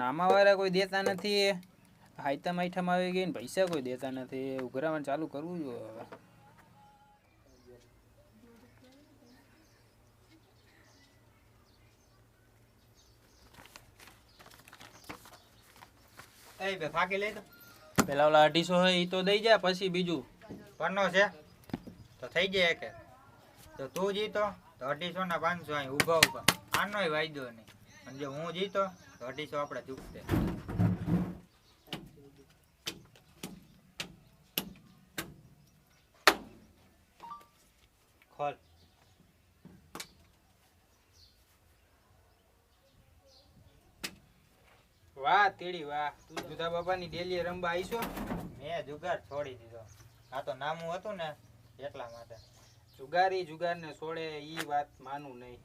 આમાં વાળા કોઈ દેતા નથી. હાઈતમ આઈટમ આવી ગઈ ને પૈસા કોઈ દેતા નથી. ઉઘરાવાનું ચાલુ કરવું જોઈએ હવે. એ બે ફાકી લઈ તો પેલા ઓલા 250 હોય એ તો દઈ જાય, પછી બીજું પરનો છે તો થઈ જાય કે તો તું જીતો તો 250 ના 500 અહીં ઊભા ઊભા આનોય વાયદો નહીં, અને જો હું જીતો તો 250 આપણે ચૂકતે. ખોલ. વાહ તેડી વાહ, તું જુદા બાપાની ડેલી રંબા આવીશો. મેં જુગાર છોડી દીધો, આ તો નામું હતું ને એટલા માટે. જુગારને છોડે ઈ વાત માનું નહીં,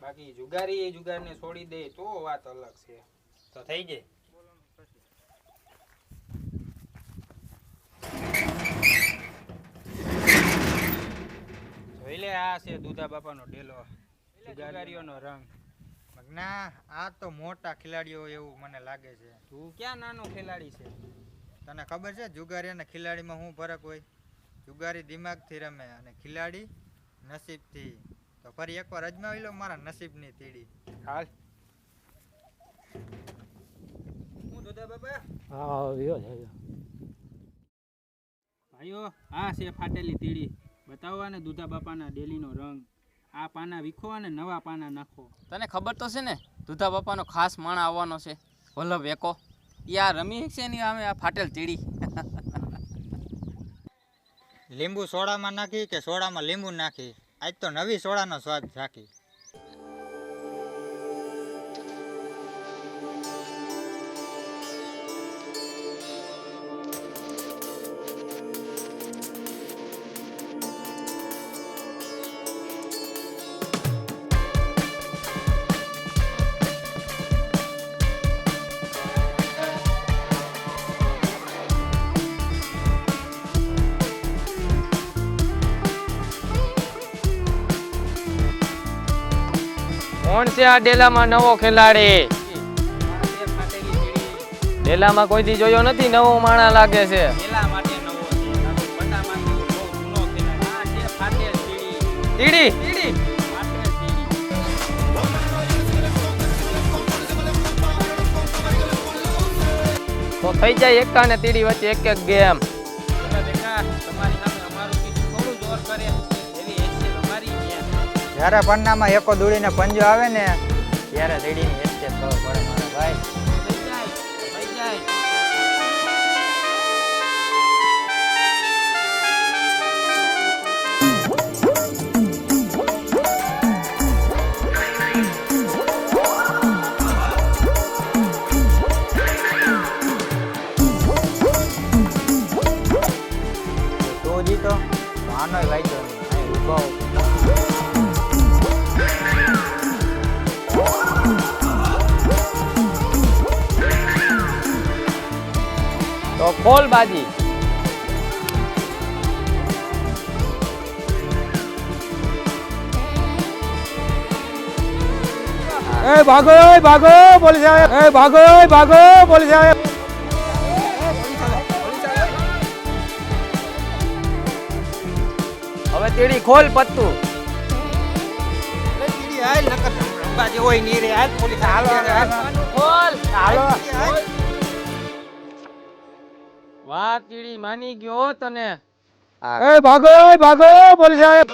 બાકી જુગારને છોડી દે તો વાત અલગ છે. તો થઈ જાય. જોઈ લે, આ છે દુધા બાપાનો ડેલો, જુગારીઓનો રંગ. ના આ તો મોટા ખેલાડીઓ એવું મને લાગે છે. તું ક્યાં નાનો ખેલાડી છે? તને ખબર છે જુગારી અને ખેલાડીમાં શું ફરક હોય? જુગારી દિમાગથી રમે અને ખેલાડી નસીબથી. તો ફરી એકવાર અજમાવી લો મારા નસીબની તીડી. હાલ. હું દુધા બાપા? હા આવ્યો છે. ભાઈઓ, આ છે ફાટેલી તીડી. બતાવવા ને દુધા બાપાના ડેલીનો રંગ. આ પાના વીખો અને નવા પાના નાખો. તને ખબર તો છે ને દુધા બાપાનો ખાસ માણા આવવાનો છે, વલ્લભ એકો. યા રમી છે ની આમે આ ફાટેલ તીડી. લીંબુ સોડામાં નાખી કે સોડામાં લીંબુ નાખી, આજ તો નવી સોડાનો સ્વાદ રાખી. કોણ છે આ ડેલામાં નવો ખેલાડી? આ છે ફાટેલી તીડી. ડેલામાં કોઈ દી જોયો નથી, નવો માણા લાગે છે. ડેલા માટે નવો છે. આ તો પટ્ટામાંથી બહુ જૂનો ખેલાડી. આ છે ફાટેલ તીડી. તીડી ફાટેલ તીડી. તો થઈ જાય એકા ને તીડી વચ્ચે એક એક ગેમ. પેલા બેટા, તમારી સામે અમારું કીધું થોડું જોર કરે એવી હેસિયત અમારી છે. જ્યારે પન્નામાં એકો દોડીને પંજો આવે ને ત્યારે તીડીની હેસિયત ખબર પડે મારા ભાઈ. થઈ જાય, થઈ જાય. તું જીતો તો આનોય વાયદો નહીં, અહીં ઊભો તો ખોલ બાજી. એ ભાગો પોલીસ આવે. એ ભાગો પોલીસ આવે. હવે તીડી ખોલ પત્તું. તીડી હાલ નકર રંબા જે હોય ની રે હાલ પોલીસ હાલો ખોલ. હાલો. વાહ તીડી માની ગયો તને. એ ભાગો પોલીસ આવે.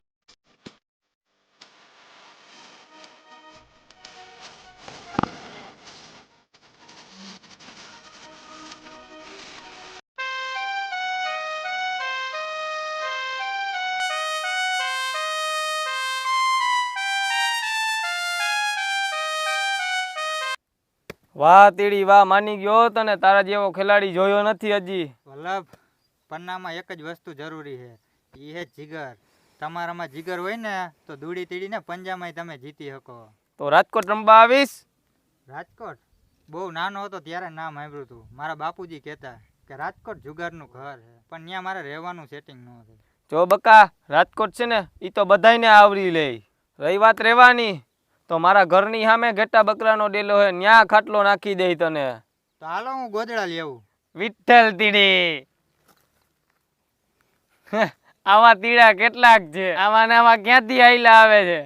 વાહ તીડી વાહ, માની ગયો તને. તારા જેવો ખેલાડી જોયો નથી હજી. વલ્લભ, પન્નામાં એક જ વસ્તુ જરૂરી છે, એ છે જીગર. તમારામાં જીગર હોય ને તો દૂડી તીડીને પંજામાં તમે જીતી શકો. તો રાજકોટ રમવા આવીશ? રાજકોટ બહુ નાનો હતો ત્યારે નામ સાંભળ્યું હતું. મારા બાપુજી કહેતા કે રાજકોટ જુગારનું ઘર છે, પણ ત્યાં મારે રહેવાનું સેટિંગ ન હતું. જો બકા, રાજકોટ છે ને એ તો બધાયને આવરી લે. રહી વાત રહેવાની, તો મારા ઘરની સામે ઘેટા બકરાનો ડેલો હે, ન્યા ખાટલો નાખી દે તને. તો હાલો હું ગોદડા લેવું. વિઠ્ઠલ તીડી આવા તીડા કેટલાક છે, આમાં ને આમાં ક્યાંથી આયલા આવે છે?